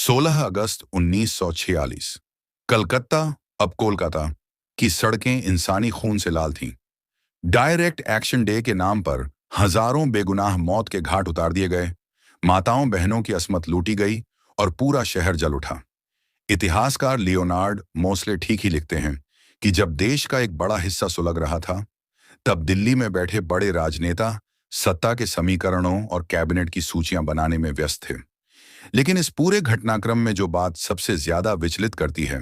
16 अगस्त 1946 कलकत्ता, अब कोलकाता की सड़कें इंसानी खून से लाल थीं। डायरेक्ट एक्शन डे के नाम पर हजारों बेगुनाह मौत के घाट उतार दिए गए, माताओं बहनों की अस्मत लूटी गई और पूरा शहर जल उठा। इतिहासकार लियोनार्ड मोस्ले ठीक ही लिखते हैं कि जब देश का एक बड़ा हिस्सा सुलग रहा था, तब दिल्ली में बैठे बड़े राजनेता सत्ता के समीकरणों और कैबिनेट की सूचियां बनाने में व्यस्त थे। लेकिन इस पूरे घटनाक्रम में जो बात सबसे ज्यादा विचलित करती है,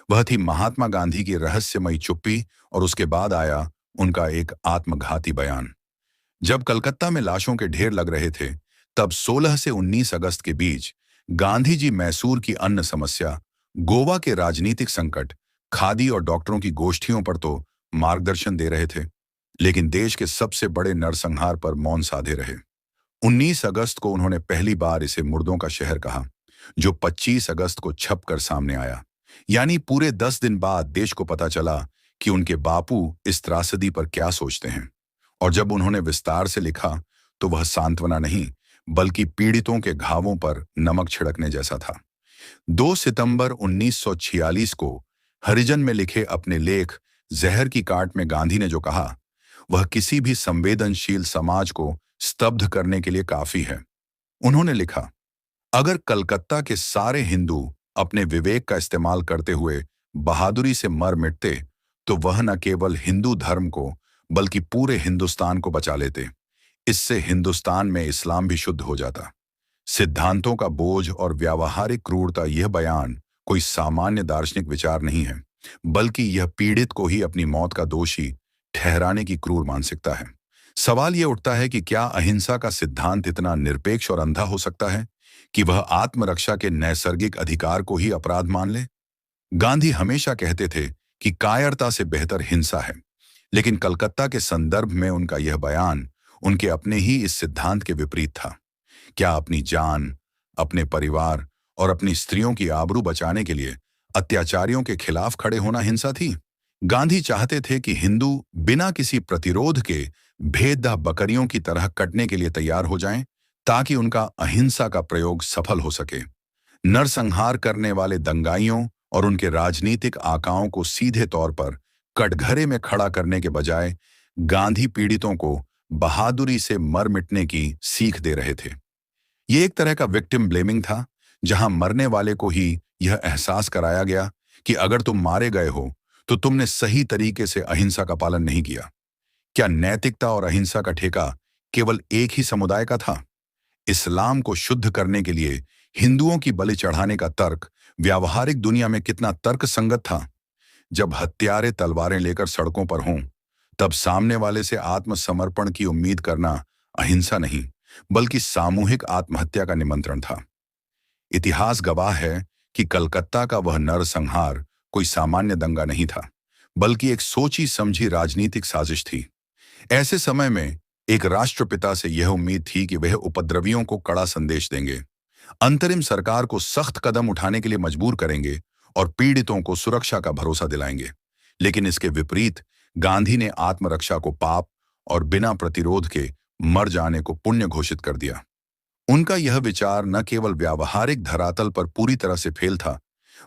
वह थी महात्मा गांधी की रहस्यमयी चुप्पी और उसके बाद आया उनका एक आत्मघाती बयान। जब कलकत्ता में लाशों के ढेर लग रहे थे, तब 16 से 19 अगस्त के बीच गांधी जी मैसूर की अन्न समस्या, गोवा के राजनीतिक संकट, खादी और डॉक्टरों की गोष्ठियों पर तो मार्गदर्शन दे रहे थे, लेकिन देश के सबसे बड़े नरसंहार पर मौन साधे रहे। 19 अगस्त को उन्होंने पहली बार इसे मुर्दों का शहर कहा, जो 25 अगस्त को छपकर सामने आया। यानी पूरे 10 दिन बाद देश को पता चला कि उनके बापू इस त्रासदी पर क्या सोचते हैं। और जब उन्होंने विस्तार से लिखा, तो वह सांत्वना नहीं, बल्कि पीड़ितों के घावों पर नमक छिड़कने जैसा था। 2 सितंबर 1946 को हरिजन में लिखे अपने लेख जहर की काट में गांधी ने जो कहा, वह किसी भी संवेदनशील समाज को स्तब्ध करने के लिए काफी है। उन्होंने लिखा, अगर कलकत्ता के सारे हिंदू अपने विवेक का इस्तेमाल करते हुए बहादुरी से मर मिटते, तो वह न केवल हिंदू धर्म को बल्कि पूरे हिंदुस्तान को बचा लेते। इससे हिंदुस्तान में इस्लाम भी शुद्ध हो जाता। सिद्धांतों का बोझ और व्यावहारिक क्रूरता, यह बयान कोई सामान्य दार्शनिक विचार नहीं है, बल्कि यह पीड़ित को ही अपनी मौत का दोषी ठहराने की क्रूर मानसिकता है। सवाल यह उठता है कि क्या अहिंसा का सिद्धांत इतना निरपेक्ष और अंधा हो सकता है कि वह आत्मरक्षा के नैसर्गिक अधिकार को ही अपराध मान ले? गांधी हमेशा कहते थे कि कायरता से बेहतर हिंसा है, लेकिन कलकत्ता के संदर्भ में उनका यह बयान उनके अपने ही इस सिद्धांत के विपरीत था। क्या अपनी जान, अपने परिवार और अपनी स्त्रियों की आबरू बचाने के लिए अत्याचारियों के खिलाफ खड़े होना हिंसा थी? गांधी चाहते थे कि हिंदू बिना किसी प्रतिरोध के भेदभाव बकरियों की तरह कटने के लिए तैयार हो जाएं, ताकि उनका अहिंसा का प्रयोग सफल हो सके। नरसंहार करने वाले दंगाइयों और उनके राजनीतिक आकाओं को सीधे तौर पर कटघरे में खड़ा करने के बजाय गांधी पीड़ितों को बहादुरी से मर मिटने की सीख दे रहे थे। ये एक तरह का विक्टिम ब्लेमिंग था, जहां मरने वाले को ही यह एहसास कराया गया कि अगर तुम मारे गए हो, तो तुमने सही तरीके से अहिंसा का पालन नहीं किया। क्या नैतिकता और अहिंसा का ठेका केवल एक ही समुदाय का था? इस्लाम को शुद्ध करने के लिए हिंदुओं की बलि चढ़ाने का तर्क व्यावहारिक दुनिया में कितना तर्कसंगत था? जब हत्यारे तलवारें लेकर सड़कों पर हों, तब सामने वाले से आत्मसमर्पण की उम्मीद करना अहिंसा नहीं, बल्कि सामूहिक आत्महत्या का निमंत्रण था। इतिहास गवाह है कि कलकत्ता का वह नरसंहार कोई सामान्य दंगा नहीं था, बल्कि एक सोची समझी राजनीतिक साजिश थी। ऐसे समय में एक राष्ट्रपिता से यह उम्मीद थी कि वह उपद्रवियों को कड़ा संदेश देंगे, अंतरिम सरकार को सख्त कदम उठाने के लिए मजबूर करेंगे और पीड़ितों को सुरक्षा का भरोसा दिलाएंगे। लेकिन इसके विपरीत गांधी ने आत्मरक्षा को पाप और बिना प्रतिरोध के मर जाने को पुण्य घोषित कर दिया। उनका यह विचार न केवल व्यावहारिक धरातल पर पूरी तरह से फेल था,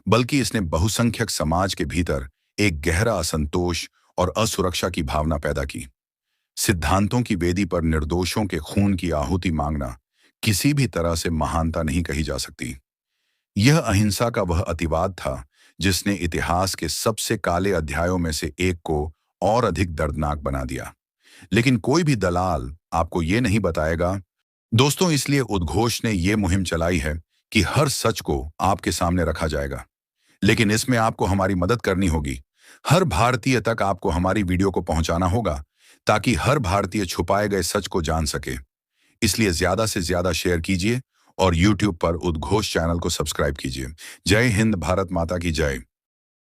बल्कि इसने बहुसंख्यक समाज के भीतर एक गहरा असंतोष और असुरक्षा की भावना पैदा की। सिद्धांतों की वेदी पर निर्दोषों के खून की आहुति मांगना किसी भी तरह से महानता नहीं कही जा सकती। यह अहिंसा का वह अतिवाद था जिसने इतिहास के सबसे काले अध्यायों में से एक को और अधिक दर्दनाक बना दिया। लेकिन कोई भी दलाल आपको ये नहीं बताएगा। दोस्तों, इसलिए उद्घोष ने यह मुहिम चलाई है कि हर सच को आपके सामने रखा जाएगा, लेकिन इसमें आपको हमारी मदद करनी होगी। हर भारतीय तक आपको हमारी वीडियो को पहुंचाना होगा, ताकि हर भारतीय छुपाए गए सच को जान सके। इसलिए ज्यादा से ज्यादा शेयर कीजिए और YouTube पर उद्घोष चैनल को सब्सक्राइब कीजिए। जय हिंद, भारत माता की जय।